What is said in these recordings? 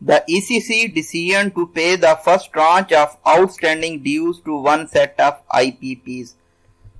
The ECC decision to pay the first tranche of outstanding dues to one set of IPPs।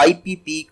IPP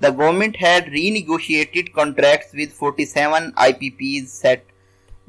The government had renegotiated contracts with 47 IPPs set।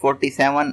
47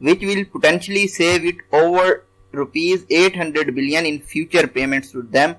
which will potentially save it over rupees 800 billion in future payments to them।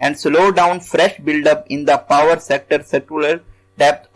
and slow down fresh build up in the power sector circular debt,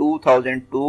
2002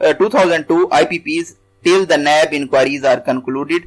2002 IPPs till the NAB inquiries are concluded,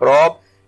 probe,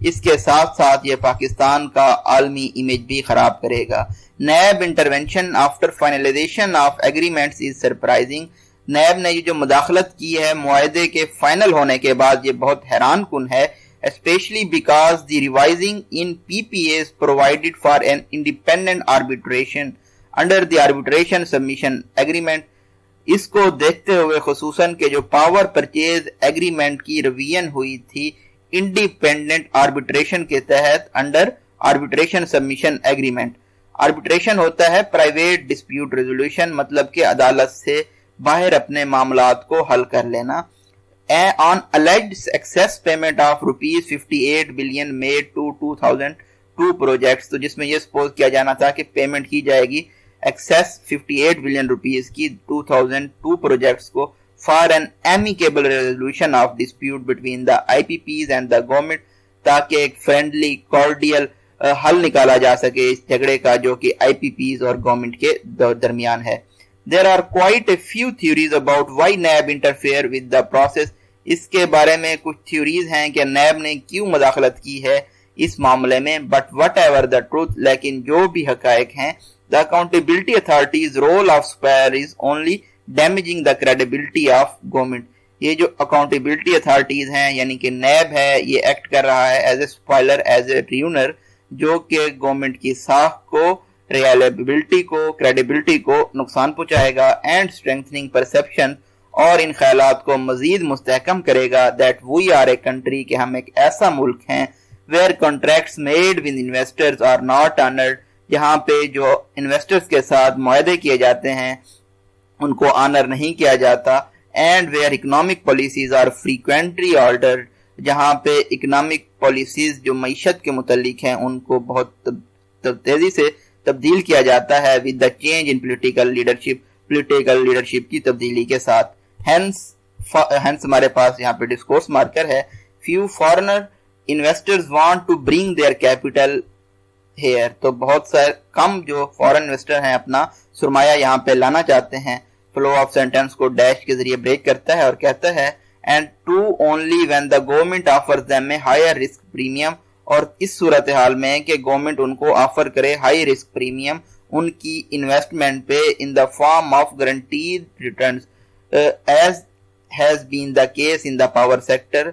اس کے ساتھ ساتھ یہ پاکستان کا عالمی image بھی خراب کرے گا۔ NAB intervention after finalization of agreements is surprising. NAB نے یہ جو مداخلت کی ہے معاہدے کے فائنل ہونے کے بعد، یہ بہت حیران کن ہے، especially because the revising in PPAs provided for an independent arbitration under the arbitration submission agreement۔ اس کو دیکھتے ہوئے خصوصاً کہ جو پاور پرچیز ایگریمنٹ کی ریویژن ہوئی تھی انڈیپینڈنٹ آربیٹریشن کے تحت under arbitration submission agreement. Arbitration ہوتا ہے پرائیویٹ ڈسپیوٹ ریزولوشن، مطلب کہ عدالت سے باہر اپنے معاملات کو حل کر لینا۔ on alleged excess payment of rupees 58 billion made to 2002 projects، تو جس میں یہ سپوز کیا جانا تھا کہ پیمنٹ کی جائے گی ایکسیس 58 بلین روپیز کی 2002 پروجیکٹس کو for an amicable resolution of dispute between the IPPs and the government، تاکہ ایک فرینڈلی کارڈیل حل نکالا جا سکے اس جھگڑے کا جو کہ IPPs اور گورنمنٹ کے درمیان ہے۔ There are quite a few theories about why NAB interfere with the process۔ اس کے بارے میں کچھ تھیوریز ہیں کہ نیب نے کیوں مداخلت کی ہے اس معاملے میں، but whatever the truth، لیکن جو بھی حقائق ہیں، the accountability authority's role of spare is only damaging the credibility of government۔ یہ جو accountability authorities ہیں یعنی کہ نیب ہے، یہ ایکٹ کر رہا ہے as a spoiler، as a ruiner، جو کہ گورنمنٹ کی ساکھ کو، ریلائبلٹی کو، کریڈیبلٹی کو نقصان پہنچائے گا، اینڈ اسٹرینتھنگ پرسپشن، اور ان خیالات کو مزید مستحکم کرے گا that we are a country, کہ ہم ایک ایسا ملک ہیں where contracts made with investors are not honoured, جہاں پہ جو انویسٹرز کے ساتھ معاہدے کیے جاتے ہیں ان کو آنر نہیں کیا جاتا، and where economic policies are frequently altered, جہاں پہ اکنامک پالیسیز جو معیشت کے متعلق ہیں ان کو بہت تیزی سے تبدیل کیا جاتا ہے with the change in political leadership کی تبدیلی کے ساتھ۔ ہینس ہمارے پاس یہاں پہ ڈسکورس مارکر ہے، few foreigner investors want to bring their capital here، تو بہت سارے کم جو فورن انویسٹر ہیں اپنا سرمایہ یہاں پہ لانا چاہتے ہیں۔ فلو آف سینٹینس کو ڈیش کے ذریعے بریک کرتا ہے اور کہتا ہے and to only when the government offers them a higher risk premium، اور اس صورتحال میں کہ گورنمنٹ ان کو آفر کرے ہائی رسک پریمیم ان کی انویسٹمنٹ پہ in the form of guaranteed returns، as has been the case in the power sector،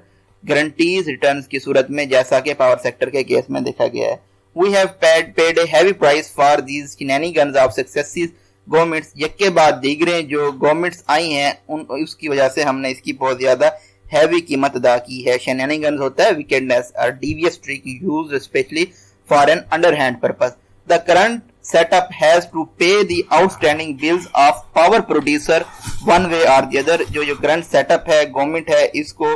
guarantees returns کی صورت میں جیسا کہ پاور سیکٹر کے کیس میں دیکھا گیا ہے۔ We have paid a heavy price for these shenanigans of successive governments، یک کے بعد دیگریں جو گورنمنٹس آئی ہیں اس کی وجہ سے ہم نے اس کی بہت زیادہ ہیوی قیمت ادا کی ہے۔ shenanigans ہوتا ہے wickedness or devious trick used especially for an underhand purpose۔ The current setup has to pay the outstanding bills of power producer one way or the other۔ جو کرنٹ سیٹ اپ ہے، government ہے، اس کو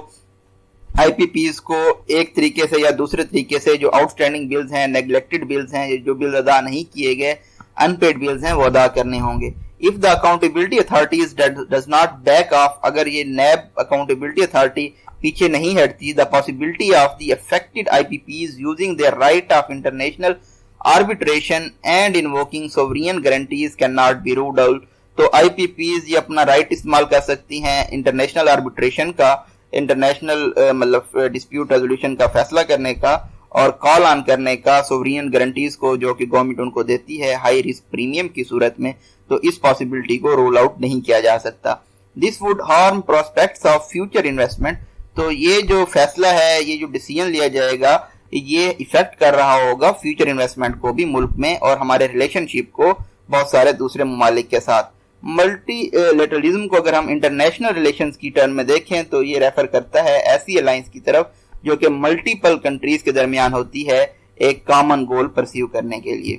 آئی P Ps کو ایک طریقے سے یا دوسرے طریقے سے جو آؤٹ اسٹینڈنگ بلز ہیں، نیگلیکٹڈ بلز ہیں، جو بلز ادا نہیں کیے گئے، ان پیڈ بلز ہیں، وہ ادا کرنے ہوں گے۔ if the accountability authorities does not back off، اگر یہ نیب accountability authority پیچھے نہیں ہٹتی، the possibility of the affected IPPs using their right of international arbitration and invoking sovereign guarantees cannot be ruled out، تو آئی P Ps یہ اپنا right استعمال کر سکتی ہیں انٹرنیشنل آربیٹریشن کا، انٹرنیشنل مطلب ڈسپیوٹ ریزولوشن کا فیصلہ کرنے کا اور کال آن کرنے کا سوورین گارنٹیز کو جو کہ گورنمنٹ ان کو دیتی ہے ہائی رسک پریمیم کی صورت میں، تو اس پاسبلٹی کو رول آؤٹ نہیں کیا جا سکتا۔ This would harm prospects of future investment, تو یہ جو فیصلہ ہے، یہ جو ڈیسیژن لیا جائے گا، یہ افیکٹ کر رہا ہوگا فیوچر انویسٹمنٹ کو بھی ملک میں اور ہمارے ریلیشن شپ کو بہت سارے دوسرے ممالک کے ساتھ۔ ملٹی لیٹرلزم کو اگر ہم انٹرنیشنل ریلیشنز کی ٹرم میں دیکھیں تو یہ ریفر کرتا ہے ایسی الائنس کی طرف جو کہ ملٹیپل کنٹریز کے درمیان ہوتی ہے ایک کامن گول پرسیو کرنے کے لیے۔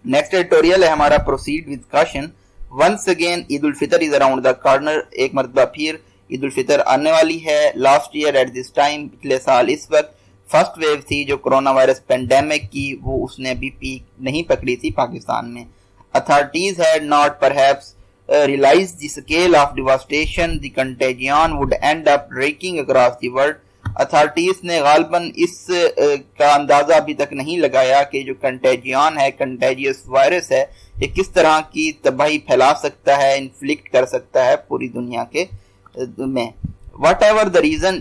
نیکسٹ ایڈیٹوریل ہے ہمارا proceed with caution. Once again Eid al-Fitr is around the corner, ایک مرتبہ پھر عید الفطر آنے والی ہے۔ Last year at this time, پچھلے سال اس وقت فرسٹ ویو تھی جو کرونا وائرس پینڈیمک کی، وہ اس نے بھی پیک نہیں پکڑی تھی پاکستان میں۔ Authorities had not perhaps realized the scale of devastation the contagion would end up raking across the world۔ Authorities نے غالباً اس کا اندازہ ابھی تک نہیں لگایا کہ جو کنٹیجیون ہے، کنٹیجیس وائرس ہے، یہ کس طرح کی تباہی پھیلا سکتا ہے، انفلکٹ کر سکتا ہے پوری دنیا کے میں۔ whatever the reason,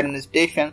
administration,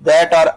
that are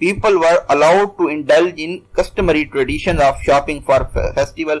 people were allowed to indulge in customary traditions of shopping for festival.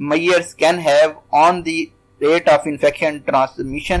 measures can have on the rate of infection transmission.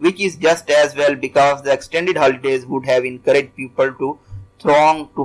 which is just as well because the extended holidays would have encouraged people to throng to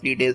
3 days.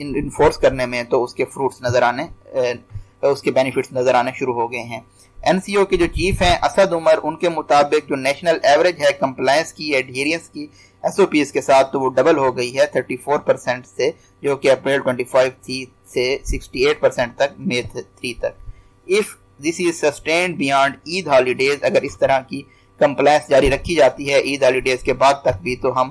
Enforce کرنے میں تو اس کے fruits نظر آنے اس کے benefits نظر آنے شروع ہو گئے ہیں۔ این سی او کے جو چیف ہیں اسد عمر، ان کے مطابق جو نیشنل ایوریج ہے کمپلائنس کی، ایڈہیرنس کی ایس او پیز کے ساتھ، تو وہ ڈبل ہو گئی ہے 34% سے، جو کہ اپریل 25 تھی، سے 68% تک مئی 3 تک۔ if this is sustained beyond Eid holidays, اگر اس طرح کی کمپلائنس جاری رکھی جاتی ہے عید ہالیڈیز کے بعد تک بھی، تو ہم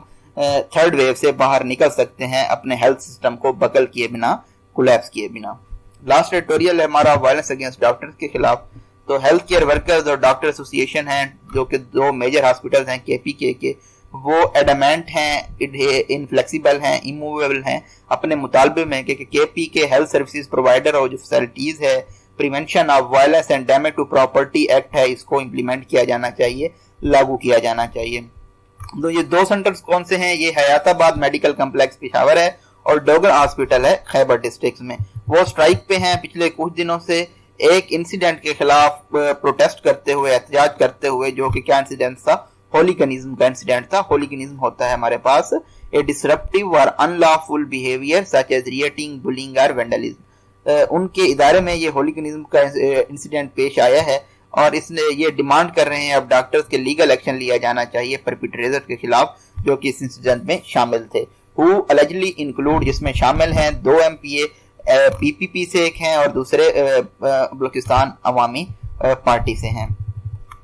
تھرڈ ویو سے باہر نکل سکتے ہیں اپنے ہیلتھ سسٹم کو بکل کیے بنا، کولیپس کیے بنا۔ لاسٹ ایڈیٹوریل ہے ہمارا وائلنس اگینسٹ ڈاکٹرز کے خلاف۔ تو ہیلتھ کیئر ورکرز اور ڈاکٹر ایسوسی ایشن ہیں، جو کہ 2 میجر ہاسپٹلز ہیں کے پی کے، وہ ایڈامنٹ ہیں، انفلیکسیبل ہیں، اموویبل ہیں اپنے مطالبے میں کہ کے پی کے ہیلتھ سروسز پرووائڈر اور جو فیسلٹیز ہے، prevention of violence and damage to property act ہے، اس کو امپلیمنٹ کیا جانا چاہیے، لاگو کیا جانا چاہیے۔ تو یہ 2 سینٹرز کون سے ہیں؟ یہ حیات آباد میڈیکل کمپلیکس پشاور ہے اور ڈوگر ہاسپٹل ہے خیبر ڈسٹرکٹ میں۔ وہ سٹرائک پہ ہیں پچھلے کچھ دنوں سے، ایک انسیڈنٹ کے خلاف پروٹیسٹ کرتے ہوئے، احتجاج کرتے ہوئے، جو کہ کیا انسیڈنٹ تھا؟ ہولیگنزم کا انسیڈنٹ تھا۔ ہولیگنزم ہوتا ہے ہمارے پاس اے ڈسرپٹیو اور انلافل بیہیویئر سچ ایز ریئٹنگ، بلنگ اور وینڈلزم۔ ان کے ادارے میں یہ ہولیگنزم کا انسیڈنٹ پیش آیا ہے اور اس نے یہ ڈیمانڈ کر رہے ہیں اب ڈاکٹرز کے لیگل ایکشن لیا جانا چاہیے پرپیٹریٹر کے خلاف جو کہ اس انسیڈنٹ میں شامل تھے۔ ہو الجلی انکلوڈ، جس میں شامل ہیں 2 ایم پی اے پی پی پی سے ایک ہیں اور دوسرے بلوچستان عوامی پارٹی سے ہیں۔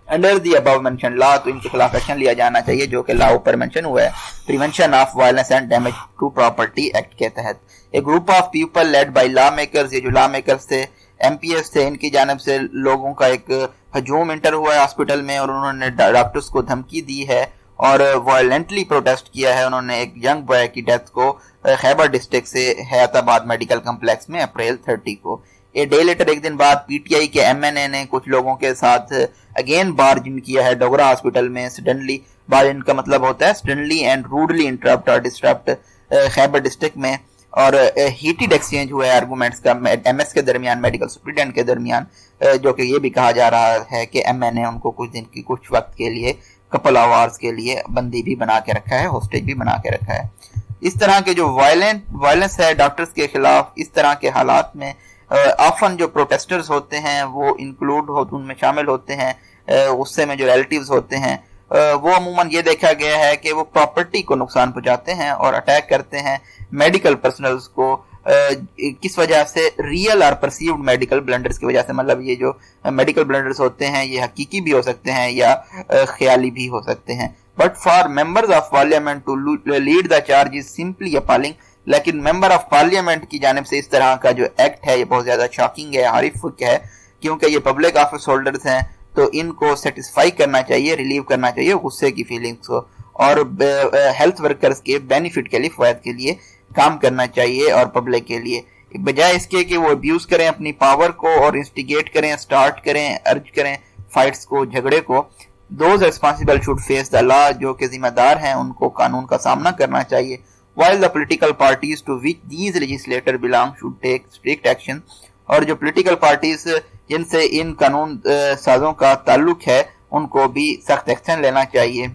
انڈر دی ابو مینشن لا، تو ان کے خلاف ایکشن لیا جانا چاہیے جو کہ لا اوپر مینشن ہوا ہے، prevention of violence and damage to property act کے تحت۔ A group of people led by law makers, یہ جو لا میکرز تھے، ایم پی ایس تھے، ان کی جانب سے لوگوں کا ایک ہجوم انٹر ہوا ہے ہاسپٹل میں اور انہوں نے ڈاکٹرز کو دھمکی دی ہے اور وائلنٹلی پروٹیسٹ کیا ہے۔ انہوں نے ایک ینگ بوائے کی ڈیتھ کو خیبر ڈسٹرکٹ سے حیات آباد میڈیکل کمپلیکس میں اپریل 30 کو۔ اے ڈے لیٹر، ایک دن بعد، پی ٹی آئی کے ایم این اے نے کچھ لوگوں کے ساتھ اگین بارجن کیا ہے ڈوگرا ہاسپٹل میں سڈنلی۔ بارجن کا مطلب ہوتا ہے سڈنلی اینڈ روڈلی انٹرپٹ اور ڈسٹرپٹ خیبر ڈسٹرکٹ میں، اور ہیٹڈ ایکسچینج ہوا ہے آرگومنٹس کا ایم ایس کے درمیان، میڈیکل سپرنٹینڈنٹ کے درمیان، جو کہ یہ بھی کہا جا رہا ہے کہ ایم این اے ان کو کچھ دن کی، کچھ وقت کے لیے، کپل آورز کے لیے بندی بھی بنا کے رکھا ہے، ہوسٹیج بھی بنا کے رکھا ہے۔ اس طرح کے جو وائلنس ہے ڈاکٹرز کے خلاف، اس طرح کے حالات میں آفن جو پروٹیسٹرز ہوتے ہیں وہ انکلوڈ ان میں شامل ہوتے ہیں، غصے میں جو ریلیٹیوز ہوتے ہیں وہ عموماً یہ دیکھا گیا ہے کہ وہ پراپرٹی کو نقصان پہنچاتے ہیں اور اٹیک کرتے ہیں میڈیکل پرسنلز کو، کس وجہ سے؟ ریئل اور پرسیوڈ میڈیکل بلنڈرز کی وجہ سے۔ مطلب یہ جو میڈیکل بلنڈرز ہوتے ہیں یہ حقیقی بھی ہو سکتے ہیں یا خیالی بھی ہو سکتے ہیں۔ But for members of parliament to lead the charge is simply appalling, لیکن ممبر آف پارلیمنٹ کی جانب سے اس طرح کا جو ایکٹ ہے یہ بہت زیادہ شاکنگ ہے، ہارفک ہے، کیونکہ یہ پبلک آفس ہولڈرز ہیں تو ان کو سیٹسفائی کرنا چاہیے، ریلیو کرنا چاہیے غصے کی فیلنگز کو، اور ہیلتھ ورکرز کے بینیفٹ کے لیے، فوائد کے لیے کام کرنا چاہیے اور پبلک کے لیے، بجائے اس کے کہ وہ ابیوز کریں اپنی پاور کو اور انسٹیگیٹ کریں، سٹارٹ کریں، ارج کریں فائٹس کو، جھگڑے کو۔ Those responsible should face the law, جو کہ ذمہ دار ہیں ان کو قانون کا سامنا کرنا چاہیے۔ while the political parties to which these legislators belong should take strict action، اور جو پولیٹیکل پارٹیز جن سے ان قانون سازوں کا تعلق ہے ان کو بھی سخت ایکشن لینا چاہیے۔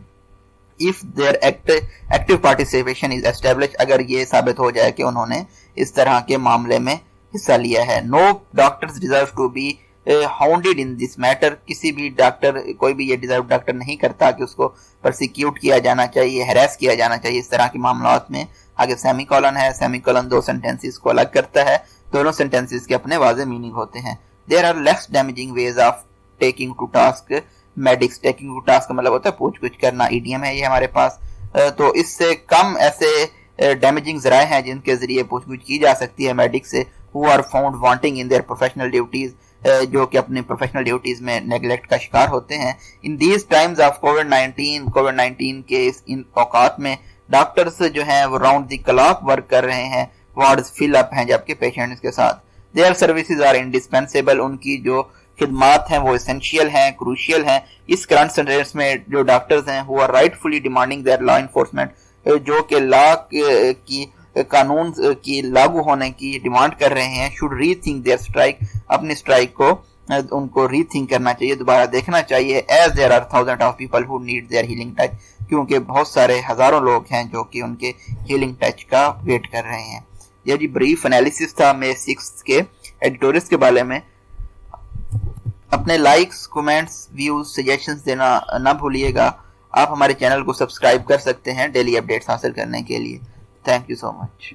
if their active participation is established، اگر یہ ثابت ہو جائے کہ انہوں نے اس طرح کے معاملے میں حصہ لیا ہے۔ no doctors deserve to be hounded in this matter، کسی بھی ڈاکٹر، کوئی بھی یہ ڈیزرو ڈاکٹر نہیں کرتا کہ اس کو پرسیکیوٹ کیا جانا چاہیے، ہیراس کیا جانا چاہیے اس طرح کے معاملات میں۔ آگے سیمی کولن ہے، سیمی کولن 2 سینٹنسز کو الگ کرتا ہے، دونوں سینٹنسز کے اپنے واضح میننگ ہوتے ہیں۔ there are less damaging ways of taking to task medics، taking to task کا مطلب ہوتا ہے پوچھ گچھ کرنا، ایڈیم ہے یہ ہمارے پاس، تو اس سے کم ایسے ڈیمیجنگ ذرائع ہیں جن کے ذریعے پوچھ گچھ کی جا سکتی ہے میڈک سے، who are found wanting in their professional duties، جو کہ اپنے پروفیشنل ڈیوٹیز میں نیگلیکٹ کا شکار ہوتے ہیں۔ In these Times of COVID-19 کے ان اوقات میں ڈاکٹرز جو ہیں وہ راؤنڈ دی کلاک ورک کر رہے ہیں، وارڈز فل اپ ہیں جبکہ پیشنٹس کے ساتھ۔ دیئر سروسز آر انڈسپینسیبل، ان کی جو خدمات ہیں وہ اسینشیل ہیں، کروشیل ہیں۔ اس کرنٹ سینٹینس میں جو ڈاکٹرز ہیں who are rightfully demanding their law enforcement، جو کہ لا کی قانون کی لاگو ہونے کی ڈیمانڈ کر رہے ہیں، should rethink their strike، اپنی اسٹرائک کو ان کو ری تھنک کرنا چاہیے، دوبارہ دیکھنا چاہیے، as there are thousands of people who need their healing touch، کیونکہ بہت سارے ہزاروں لوگ ہیں جو کہ ان کے ہیلنگ ٹچ کا ویٹ کر رہے ہیں۔ یہ جی بریف انالیسس تھا مے 6 کے ایڈیٹورز کے بارے میں. اپنے لائکس، کومنٹس، ویوز، سجیشنز دینا نہ بھولیے گا. آپ ہمارے چینل کو سبسکرائب کر سکتے ہیں ڈیلی اپڈیٹس حاصل کرنے کے لیے. Thank you so much.